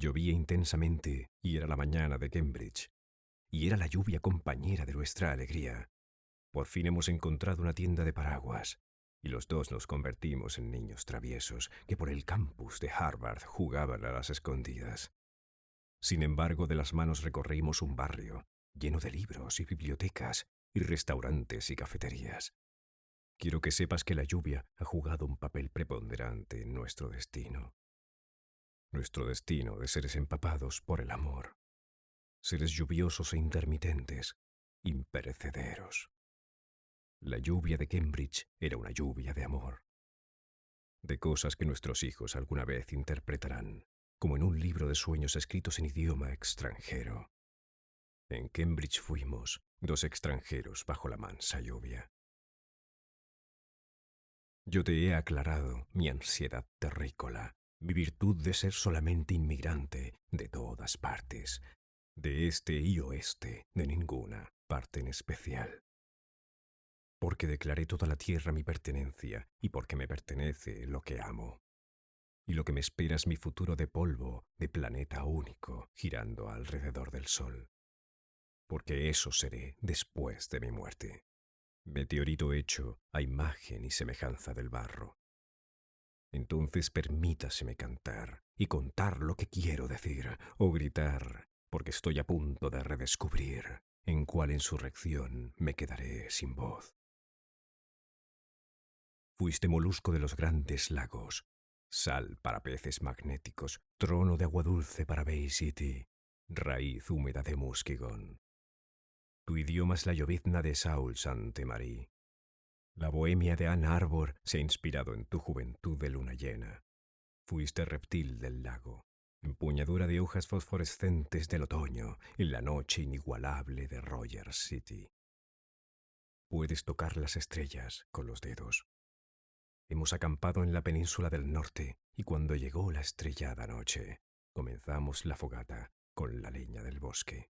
Llovía intensamente y era la mañana de Cambridge. Y era la lluvia compañera de nuestra alegría. Por fin hemos encontrado una tienda de paraguas y los dos nos convertimos en niños traviesos que por el campus de Harvard jugaban a las escondidas. Sin embargo, de las manos recorrimos un barrio lleno de libros y bibliotecas y restaurantes y cafeterías. Quiero que sepas que la lluvia ha jugado un papel preponderante en nuestro destino de seres empapados por el amor, seres lluviosos e intermitentes, imperecederos. La lluvia de Cambridge era una lluvia de amor, de cosas que nuestros hijos alguna vez interpretarán, como en un libro de sueños escritos en idioma extranjero. En Cambridge fuimos dos extranjeros bajo la mansa lluvia. Yo te he aclarado mi ansiedad terrícola, mi virtud de ser solamente inmigrante de todas partes, de este y oeste, de ninguna parte en especial. Porque declaré toda la tierra mi pertenencia y porque me pertenece lo que amo. Y lo que me espera es mi futuro de polvo, de planeta único, girando alrededor del sol. Porque eso seré después de mi muerte. Meteorito hecho a imagen y semejanza del barro. Entonces permítaseme cantar y contar lo que quiero decir, o gritar, porque estoy a punto de redescubrir en cuál insurrección me quedaré sin voz. Fuiste molusco de los grandes lagos, sal para peces magnéticos, trono de agua dulce para Bay City, raíz húmeda de Muskegon. Tu idioma es la llovizna de Sault Ste. Marie. La bohemia de Ann Arbor se ha inspirado en tu juventud de luna llena. Fuiste reptil del lago, empuñadura de hojas fosforescentes del otoño en la noche inigualable de Roger City. Puedes tocar las estrellas con los dedos. Hemos acampado en la península del norte y cuando llegó la estrellada noche, comenzamos la fogata con la leña del bosque.